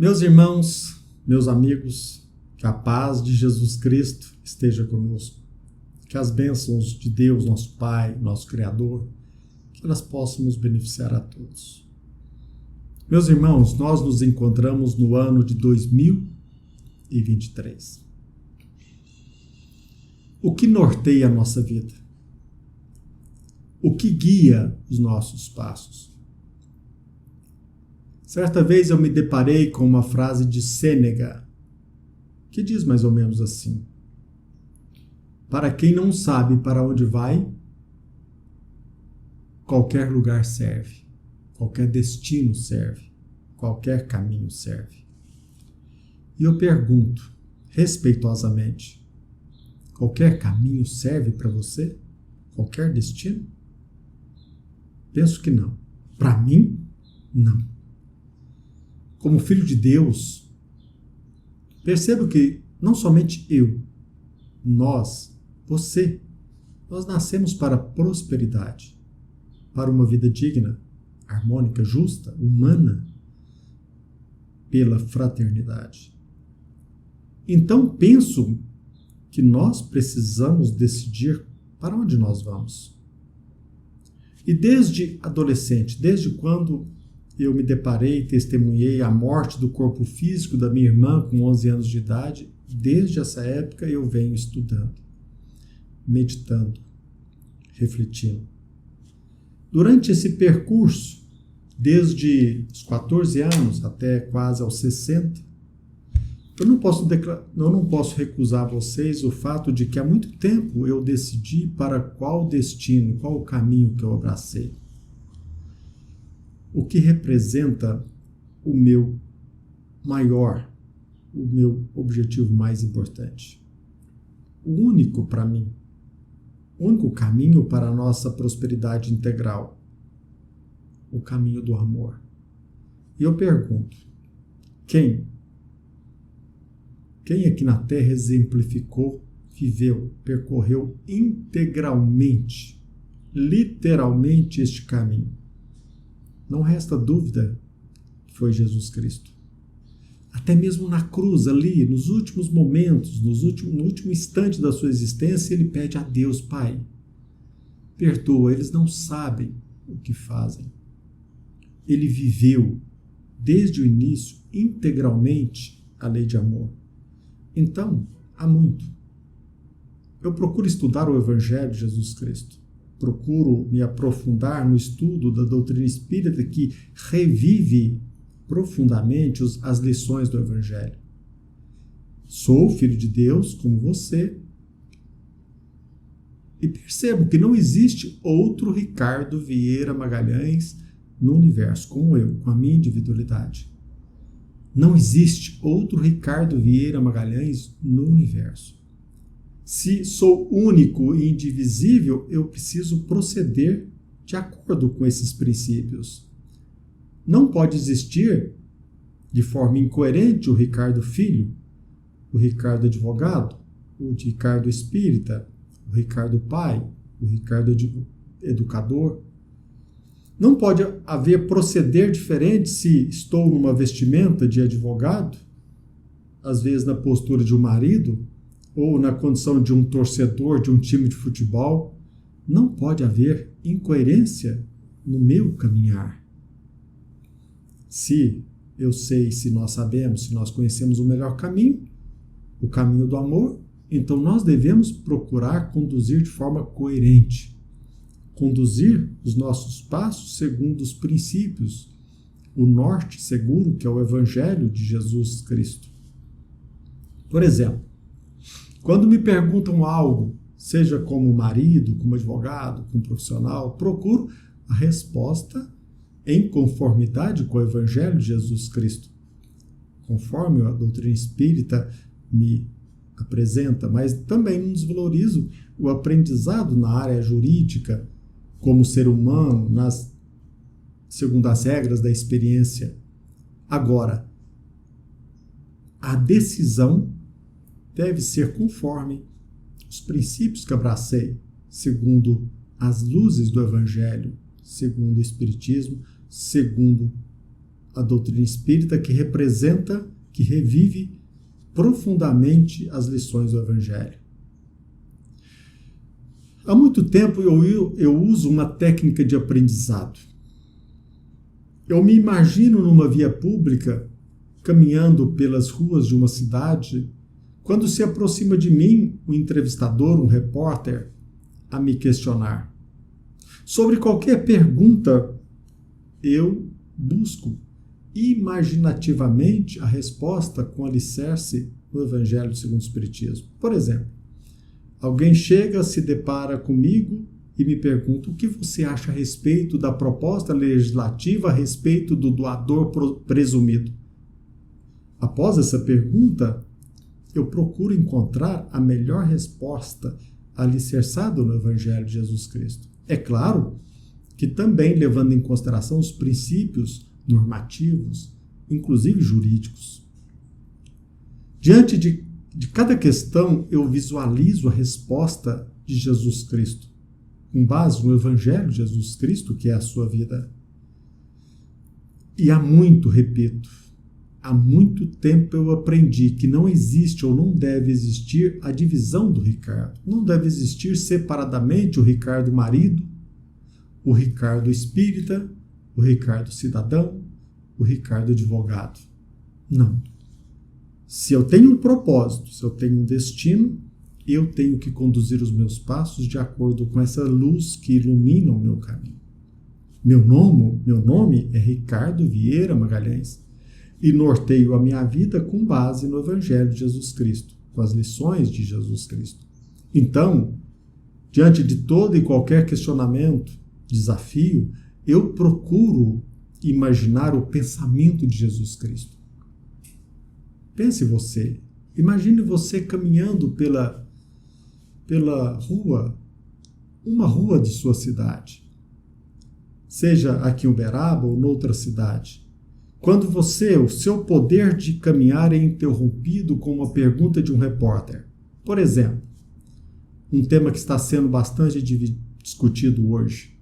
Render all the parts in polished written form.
Meus irmãos, meus amigos, que a paz de Jesus Cristo esteja conosco. Que as bênçãos de Deus, nosso Pai, nosso Criador, que elas possam nos beneficiar a todos. Meus irmãos, nós nos encontramos no ano de 2023. O que norteia a nossa vida? O que guia os nossos passos? Certa vez eu me deparei com uma frase de Sêneca, que diz mais ou menos assim: para quem não sabe para onde vai, qualquer lugar serve, qualquer destino serve, qualquer caminho serve. E eu pergunto, respeitosamente, qualquer caminho serve para você? Qualquer destino? Penso que não. Para mim, não. Como filho de Deus, percebo que não somente eu, nós, você, nós nascemos para a prosperidade, para uma vida digna, harmônica, justa, humana, pela fraternidade. Então penso que nós precisamos decidir para onde nós vamos. E desde adolescente, desde quando eu me deparei e testemunhei a morte do corpo físico da minha irmã com 11 anos de idade, desde essa época eu venho estudando, meditando, refletindo. Durante esse percurso, desde os 14 anos até quase aos 60, eu não posso recusar a vocês o fato de que há muito tempo eu decidi para qual destino, qual o caminho que eu abracei. O que representa o meu objetivo mais importante. O único para mim, o único caminho para a nossa prosperidade integral, o caminho do amor. E eu pergunto, quem aqui na Terra exemplificou, viveu, percorreu integralmente, literalmente este caminho? Não resta dúvida que foi Jesus Cristo. Até mesmo na cruz, ali, nos últimos momentos, no último instante da sua existência, ele pede a Deus: Pai, perdoa, eles não sabem o que fazem. Ele viveu, desde o início, integralmente a lei de amor. Então, há muito. Eu procuro estudar o Evangelho de Jesus Cristo. Procuro me aprofundar no estudo da doutrina espírita que revive profundamente as lições do Evangelho. Sou filho de Deus, como você, e percebo que não existe outro Ricardo Vieira Magalhães no universo, como eu, com a minha individualidade. Não existe outro Ricardo Vieira Magalhães no universo. Se sou único e indivisível, eu preciso proceder de acordo com esses princípios. Não pode existir de forma incoerente o Ricardo filho, o Ricardo advogado, o Ricardo espírita, o Ricardo pai, o Ricardo educador. Não pode haver proceder diferente se estou numa vestimenta de advogado, às vezes na postura de um marido, ou na condição de um torcedor de um time de futebol. Não pode haver incoerência no meu caminhar. Se nós sabemos, se nós conhecemos o melhor caminho, o caminho do amor, então nós devemos procurar conduzir de forma coerente, conduzir os nossos passos segundo os princípios, o norte seguro que é o Evangelho de Jesus Cristo. Por exemplo, quando me perguntam algo, seja como marido, como advogado, como profissional, procuro a resposta em conformidade com o Evangelho de Jesus Cristo, conforme a doutrina espírita me apresenta, mas também não desvalorizo o aprendizado na área jurídica, como ser humano, segundo as regras da experiência. Agora, a decisão deve ser conforme os princípios que abracei, segundo as luzes do Evangelho, segundo o Espiritismo, segundo a doutrina espírita que representa, que revive profundamente as lições do Evangelho. Há muito tempo eu uso uma técnica de aprendizado. Eu me imagino numa via pública, caminhando pelas ruas de uma cidade, quando se aproxima de mim um entrevistador, um repórter, a me questionar. Sobre qualquer pergunta, eu busco imaginativamente a resposta com alicerce no Evangelho segundo o Espiritismo. Por exemplo, alguém chega, se depara comigo e me pergunta o que você acha a respeito da proposta legislativa a respeito do doador presumido. Após essa pergunta, eu procuro encontrar a melhor resposta alicerçada no Evangelho de Jesus Cristo. É claro que também levando em consideração os princípios normativos, inclusive jurídicos. Diante de cada questão, eu visualizo a resposta de Jesus Cristo, com base no Evangelho de Jesus Cristo, que é a sua vida. E há muito tempo eu aprendi que não existe ou não deve existir a divisão do Ricardo. Não deve existir separadamente o Ricardo marido, o Ricardo espírita, o Ricardo cidadão, o Ricardo advogado. Não. Se eu tenho um propósito, se eu tenho um destino, eu tenho que conduzir os meus passos de acordo com essa luz que ilumina o meu caminho. Meu nome é Ricardo Vieira Magalhães e norteio a minha vida com base no Evangelho de Jesus Cristo, com as lições de Jesus Cristo. Então, diante de todo e qualquer questionamento, desafio, eu procuro imaginar o pensamento de Jesus Cristo. Pense você, imagine você caminhando pela rua, uma rua de sua cidade, seja aqui em Uberaba ou noutra cidade. Quando o seu poder de caminhar é interrompido com uma pergunta de um repórter. Por exemplo, um tema que está sendo bastante discutido hoje.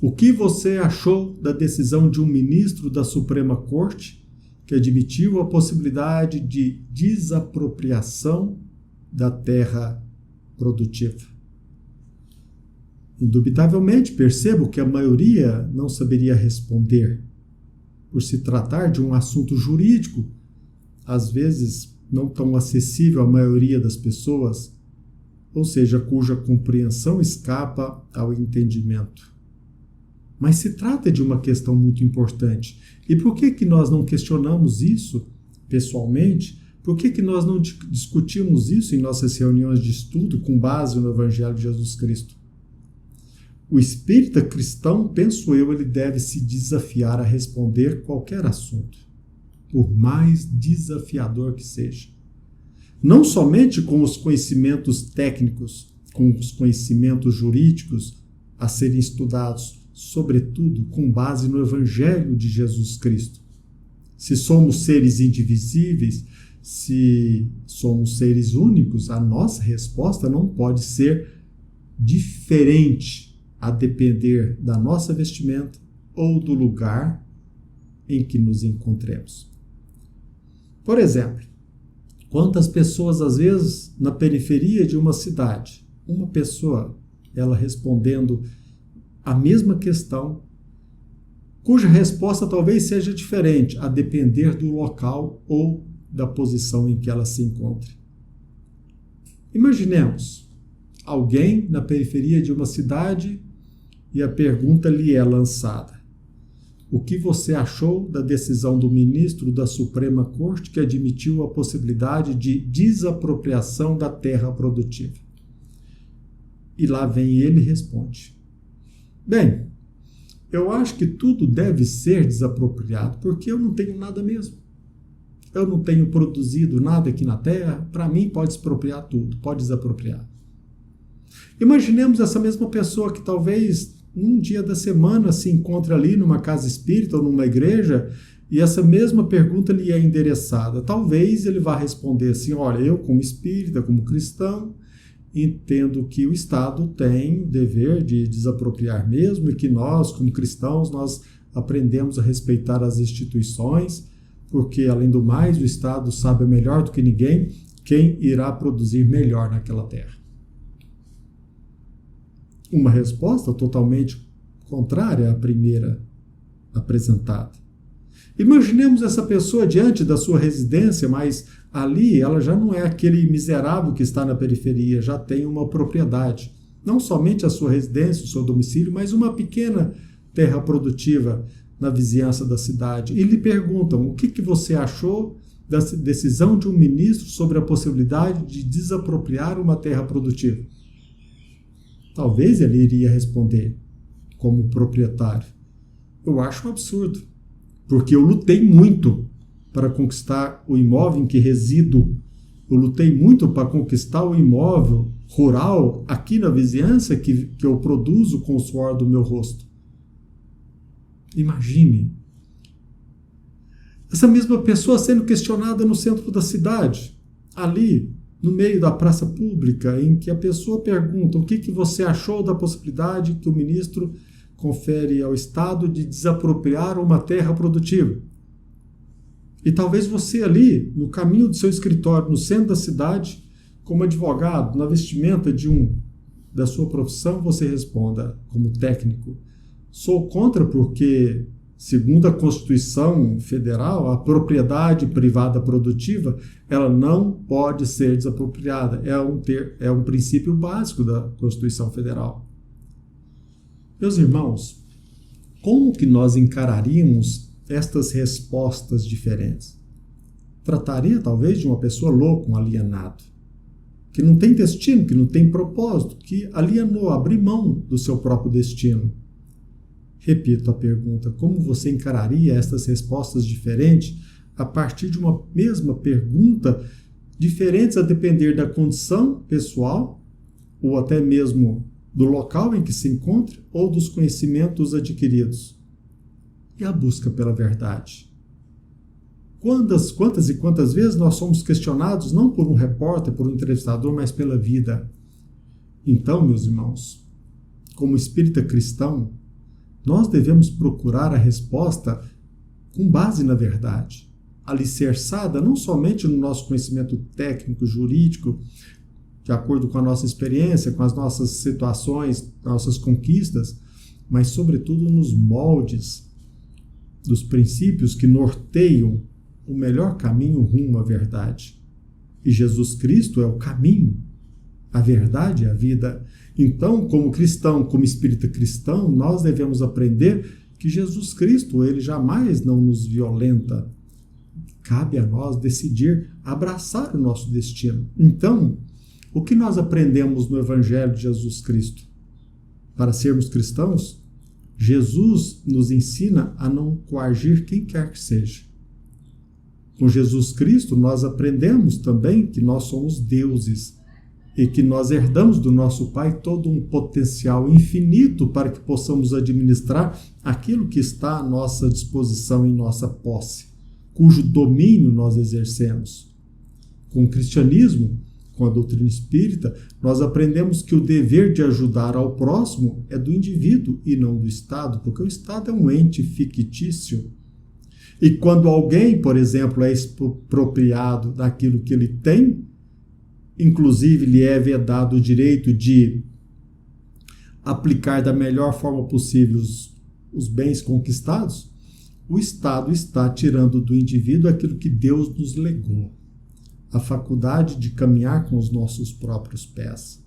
O que você achou da decisão de um ministro da Suprema Corte que admitiu a possibilidade de desapropriação da terra produtiva? Indubitavelmente, percebo que a maioria não saberia responder, por se tratar de um assunto jurídico, às vezes não tão acessível à maioria das pessoas, ou seja, cuja compreensão escapa ao entendimento. Mas se trata de uma questão muito importante. E por que nós não questionamos isso pessoalmente? Por que nós não discutimos isso em nossas reuniões de estudo com base no Evangelho de Jesus Cristo? O espírita cristão, penso eu, ele deve se desafiar a responder qualquer assunto, por mais desafiador que seja. Não somente com os conhecimentos técnicos, com os conhecimentos jurídicos a serem estudados, sobretudo com base no Evangelho de Jesus Cristo. Se somos seres indivisíveis, se somos seres únicos, a nossa resposta não pode ser diferente a depender da nossa vestimenta ou do lugar em que nos encontremos. Por exemplo, quantas pessoas, às vezes, na periferia de uma cidade, uma pessoa, ela respondendo a mesma questão, cuja resposta talvez seja diferente, a depender do local ou da posição em que ela se encontre. Imaginemos alguém na periferia de uma cidade e a pergunta lhe é lançada: o que você achou da decisão do ministro da Suprema Corte que admitiu a possibilidade de desapropriação da terra produtiva? E lá vem ele e responde: bem, eu acho que tudo deve ser desapropriado porque eu não tenho nada mesmo. Eu não tenho produzido nada aqui na terra, para mim pode expropriar tudo, pode desapropriar. Imaginemos essa mesma pessoa que talvez num dia da semana se encontra ali numa casa espírita ou numa igreja e essa mesma pergunta lhe é endereçada. Talvez ele vá responder assim: olha, eu como espírita, como cristão, entendo que o Estado tem o dever de desapropriar mesmo e que nós, como cristãos, nós aprendemos a respeitar as instituições, porque, além do mais, o Estado sabe melhor do que ninguém quem irá produzir melhor naquela terra. Uma resposta totalmente contrária à primeira apresentada. Imaginemos essa pessoa diante da sua residência, mas ali ela já não é aquele miserável que está na periferia, já tem uma propriedade. Não somente a sua residência, o seu domicílio, mas uma pequena terra produtiva na vizinhança da cidade. E lhe perguntam: o que você achou da decisão de um ministro sobre a possibilidade de desapropriar uma terra produtiva? Talvez ele iria responder, como proprietário: eu acho um absurdo, porque eu lutei muito para conquistar o imóvel em que resido. Eu lutei muito para conquistar o imóvel rural aqui na vizinhança que eu produzo com o suor do meu rosto. Imagine essa mesma pessoa sendo questionada no centro da cidade, ali no meio da praça pública, em que a pessoa pergunta: o que você achou da possibilidade que o ministro confere ao Estado de desapropriar uma terra produtiva? E talvez você ali, no caminho do seu escritório, no centro da cidade, como advogado, na vestimenta da sua profissão, você responda como técnico: sou contra porque, segundo a Constituição Federal, a propriedade privada produtiva ela não pode ser desapropriada. É um princípio básico da Constituição Federal. Meus irmãos, como que nós encararíamos estas respostas diferentes? Trataria talvez de uma pessoa louca, um alienado, que não tem destino, que não tem propósito, que alienou, abriu mão do seu próprio destino. Repito a pergunta: como você encararia estas respostas diferentes a partir de uma mesma pergunta, diferentes a depender da condição pessoal, ou até mesmo do local em que se encontra, ou dos conhecimentos adquiridos? E a busca pela verdade? Quantas e quantas vezes nós somos questionados, não por um repórter, por um entrevistador, mas pela vida? Então, meus irmãos, como espírita cristão, nós devemos procurar a resposta com base na verdade, alicerçada não somente no nosso conhecimento técnico, jurídico, de acordo com a nossa experiência, com as nossas situações, nossas conquistas, mas sobretudo nos moldes dos princípios que norteiam o melhor caminho rumo à verdade. E Jesus Cristo é o caminho, a verdade e a vida. Então, como cristão, como espírita cristão, nós devemos aprender que Jesus Cristo, ele jamais não nos violenta. Cabe a nós decidir abraçar o nosso destino. Então, o que nós aprendemos no Evangelho de Jesus Cristo? Para sermos cristãos, Jesus nos ensina a não coagir quem quer que seja. Com Jesus Cristo, nós aprendemos também que nós somos deuses e que nós herdamos do nosso Pai todo um potencial infinito para que possamos administrar aquilo que está à nossa disposição, em nossa posse, cujo domínio nós exercemos. Com o cristianismo, com a doutrina espírita, nós aprendemos que o dever de ajudar ao próximo é do indivíduo e não do Estado, porque o Estado é um ente fictício. E quando alguém, por exemplo, é expropriado daquilo que ele tem, inclusive lhe é vedado o direito de aplicar da melhor forma possível os bens conquistados, o Estado está tirando do indivíduo aquilo que Deus nos legou, a faculdade de caminhar com os nossos próprios pés.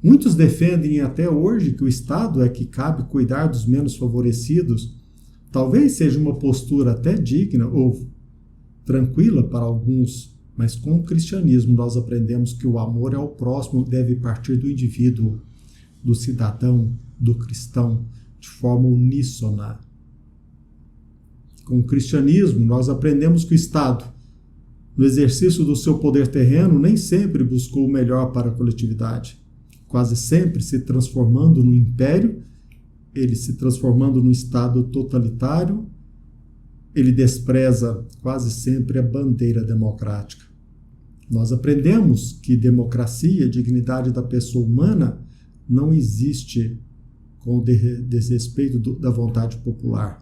Muitos defendem até hoje que o Estado é que cabe cuidar dos menos favorecidos. Talvez seja uma postura até digna ou tranquila para alguns, mas com o cristianismo nós aprendemos que o amor ao próximo deve partir do indivíduo, do cidadão, do cristão, de forma uníssona. Com o cristianismo nós aprendemos que o Estado, no exercício do seu poder terreno, nem sempre buscou o melhor para a coletividade, quase sempre se transformando no império, ele se transformando num Estado totalitário, ele despreza quase sempre a bandeira democrática. Nós aprendemos que democracia, dignidade da pessoa humana, não existe com o desrespeito da vontade popular.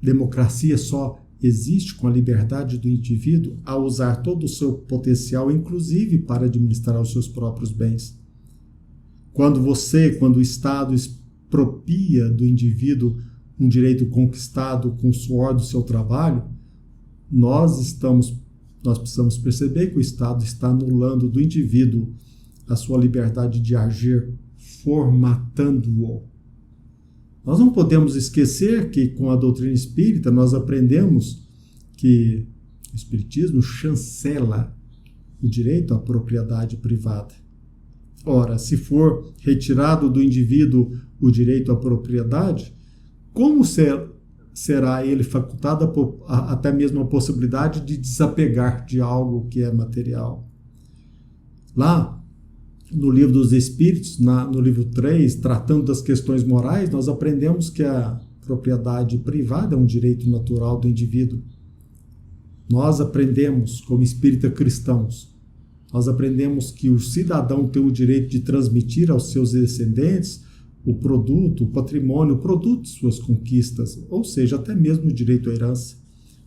Democracia só existe com a liberdade do indivíduo a usar todo o seu potencial, inclusive para administrar os seus próprios bens. Quando o Estado expropria do indivíduo um direito conquistado com o suor do seu trabalho, nós precisamos perceber que o Estado está anulando do indivíduo a sua liberdade de agir, formatando-o. Nós não podemos esquecer que, com a doutrina espírita, nós aprendemos que o espiritismo chancela o direito à propriedade privada. Ora, se for retirado do indivíduo o direito à propriedade, como será ele facultado até mesmo a possibilidade de desapegar de algo que é material? Lá, no Livro dos Espíritos, no livro 3, tratando das questões morais, nós aprendemos que a propriedade privada é um direito natural do indivíduo. Nós aprendemos, como espírita cristãos, nós aprendemos que o cidadão tem o direito de transmitir aos seus descendentes o produto, o patrimônio, o produto de suas conquistas, ou seja, até mesmo o direito à herança.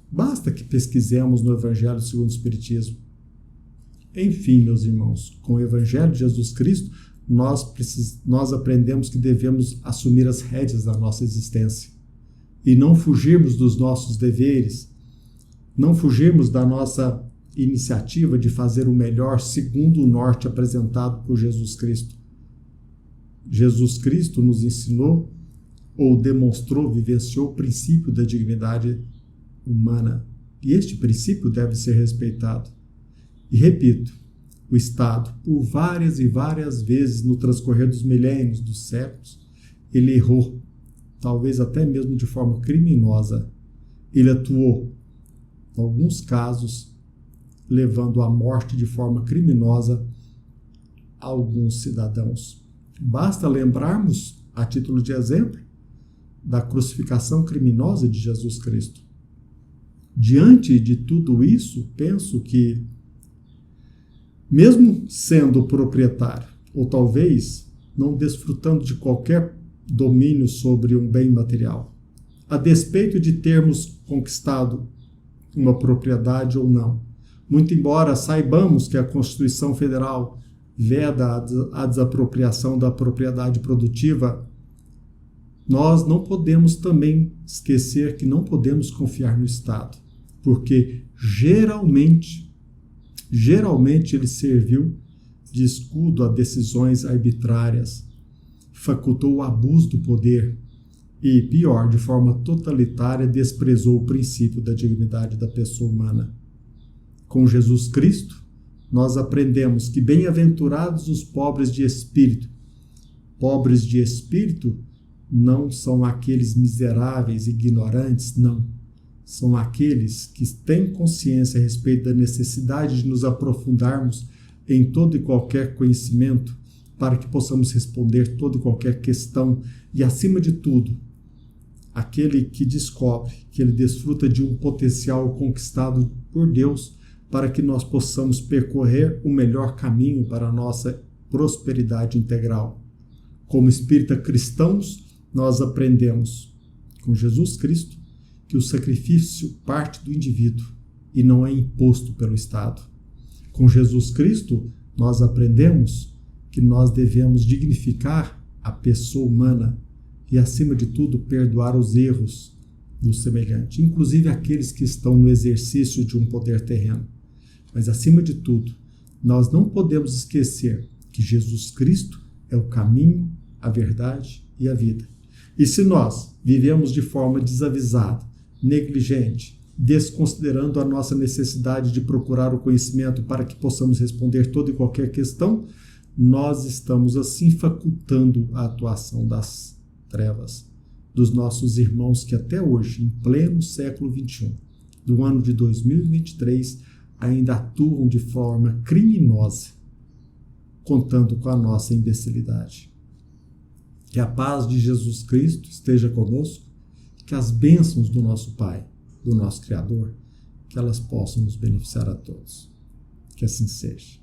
Basta que pesquisemos no Evangelho segundo o Espiritismo. Enfim, meus irmãos, com o Evangelho de Jesus Cristo, nós aprendemos que devemos assumir as rédeas da nossa existência e não fugirmos dos nossos deveres, não fugirmos da nossa iniciativa de fazer o melhor segundo o norte apresentado por Jesus Cristo. Jesus Cristo nos ensinou ou demonstrou, vivenciou o princípio da dignidade humana. E este princípio deve ser respeitado. E repito, o Estado, por várias e várias vezes no transcorrer dos milênios, dos séculos, ele errou, talvez até mesmo de forma criminosa. Ele atuou, em alguns casos, levando à morte de forma criminosa alguns cidadãos. Basta lembrarmos, a título de exemplo, da crucificação criminosa de Jesus Cristo. Diante de tudo isso, penso que, mesmo sendo proprietário, ou talvez não desfrutando de qualquer domínio sobre um bem material, a despeito de termos conquistado uma propriedade ou não, muito embora saibamos que a Constituição Federal veda a desapropriação da propriedade produtiva, nós não podemos também esquecer que não podemos confiar no Estado, porque geralmente ele serviu de escudo a decisões arbitrárias, facultou o abuso do poder e, pior, de forma totalitária, desprezou o princípio da dignidade da pessoa humana. Com Jesus Cristo, nós aprendemos que bem-aventurados os pobres de espírito. Pobres de espírito não são aqueles miseráveis, ignorantes, não. São aqueles que têm consciência a respeito da necessidade de nos aprofundarmos em todo e qualquer conhecimento para que possamos responder toda e qualquer questão e, acima de tudo, aquele que descobre que ele desfruta de um potencial conquistado por Deus para que nós possamos percorrer o melhor caminho para a nossa prosperidade integral. Como espírita cristãos, nós aprendemos com Jesus Cristo que o sacrifício parte do indivíduo e não é imposto pelo Estado. Com Jesus Cristo, nós aprendemos que nós devemos dignificar a pessoa humana e, acima de tudo, perdoar os erros do semelhante, inclusive aqueles que estão no exercício de um poder terreno. Mas, acima de tudo, nós não podemos esquecer que Jesus Cristo é o caminho, a verdade e a vida. E se nós vivemos de forma desavisada, negligente, desconsiderando a nossa necessidade de procurar o conhecimento para que possamos responder toda e qualquer questão, nós estamos assim facultando a atuação das trevas, dos nossos irmãos que até hoje, em pleno século XXI, do ano de 2023, ainda atuam de forma criminosa, contando com a nossa imbecilidade. Que a paz de Jesus Cristo esteja conosco, que as bênçãos do nosso Pai, do nosso Criador, que elas possam nos beneficiar a todos. Que assim seja.